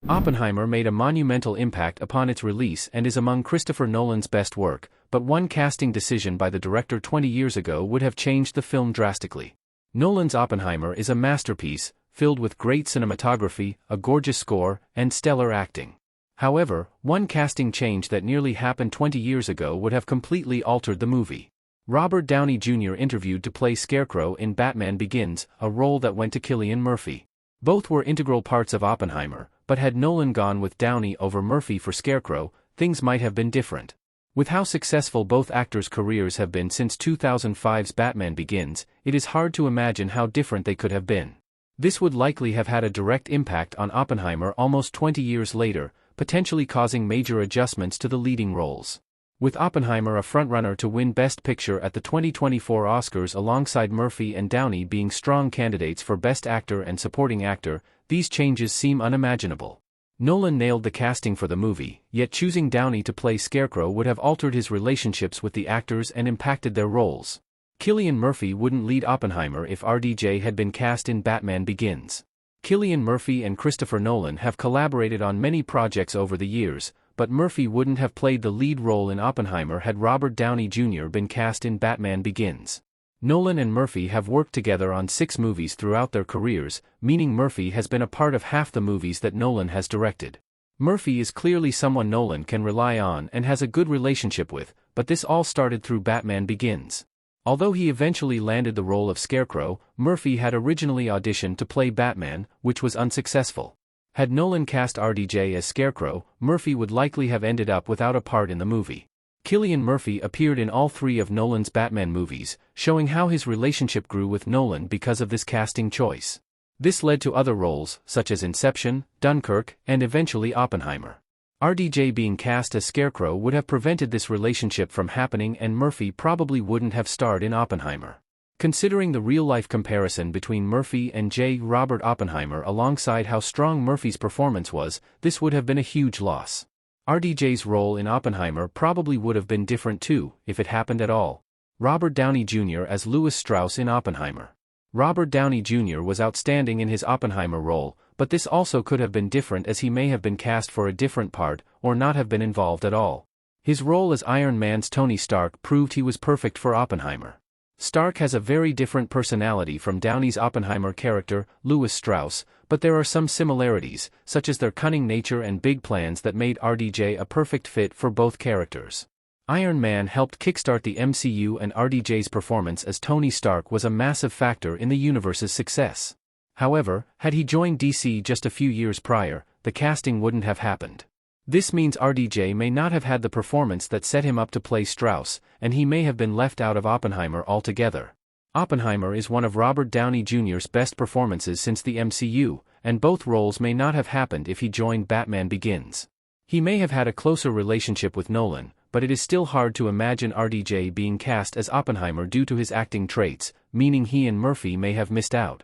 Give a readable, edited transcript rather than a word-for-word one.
Oppenheimer made a monumental impact upon its release and is among Christopher Nolan's best work, but one casting decision by the director 20 years ago would have changed the film drastically. Nolan's Oppenheimer is a masterpiece, filled with great cinematography, a gorgeous score, and stellar acting. However, one casting change that nearly happened 20 years ago would have completely altered the movie. Robert Downey Jr. interviewed to play Scarecrow in Batman Begins, a role that went to Cillian Murphy. Both were integral parts of Oppenheimer, but had Nolan gone with Downey over Murphy for Scarecrow, things might have been different. With how successful both actors' careers have been since 2005's Batman Begins, it is hard to imagine how different they could have been. This would likely have had a direct impact on Oppenheimer almost 20 years later, potentially causing major adjustments to the leading roles. With Oppenheimer a frontrunner to win Best Picture at the 2024 Oscars alongside Murphy and Downey being strong candidates for Best Actor and Supporting Actor, these changes seem unimaginable. Nolan nailed the casting for the movie, yet choosing Downey to play Scarecrow would have altered his relationships with the actors and impacted their roles. Cillian Murphy wouldn't lead Oppenheimer if RDJ had been cast in Batman Begins. Cillian Murphy and Christopher Nolan have collaborated on many projects over the years, but Murphy wouldn't have played the lead role in Oppenheimer had Robert Downey Jr. been cast in Batman Begins. Nolan and Murphy have worked together on 6 movies throughout their careers, meaning Murphy has been a part of half the movies that Nolan has directed. Murphy is clearly someone Nolan can rely on and has a good relationship with, but this all started through Batman Begins. Although he eventually landed the role of Scarecrow, Murphy had originally auditioned to play Batman, which was unsuccessful. Had Nolan cast RDJ as Scarecrow, Murphy would likely have ended up without a part in the movie. Cillian Murphy appeared in all 3 of Nolan's Batman movies, showing how his relationship grew with Nolan because of this casting choice. This led to other roles, such as Inception, Dunkirk, and eventually Oppenheimer. RDJ being cast as Scarecrow would have prevented this relationship from happening and Murphy probably wouldn't have starred in Oppenheimer. Considering the real-life comparison between Murphy and J. Robert Oppenheimer alongside how strong Murphy's performance was, this would have been a huge loss. RDJ's role in Oppenheimer probably would have been different too, if it happened at all. Robert Downey Jr. as Louis Strauss in Oppenheimer. Robert Downey Jr. was outstanding in his Oppenheimer role, but this also could have been different as he may have been cast for a different part, or not have been involved at all. His role as Iron Man's Tony Stark proved he was perfect for Oppenheimer. Stark has a very different personality from Downey's Oppenheimer character, Louis Strauss, but there are some similarities, such as their cunning nature and big plans that made RDJ a perfect fit for both characters. Iron Man helped kickstart the MCU and RDJ's performance as Tony Stark was a massive factor in the universe's success. However, had he joined DC just a few years prior, the casting wouldn't have happened. This means RDJ may not have had the performance that set him up to play Strauss, and he may have been left out of Oppenheimer altogether. Oppenheimer is one of Robert Downey Jr.'s best performances since the MCU, and both roles may not have happened if he joined Batman Begins. He may have had a closer relationship with Nolan, but it is still hard to imagine RDJ being cast as Oppenheimer due to his acting traits, meaning he and Murphy may have missed out.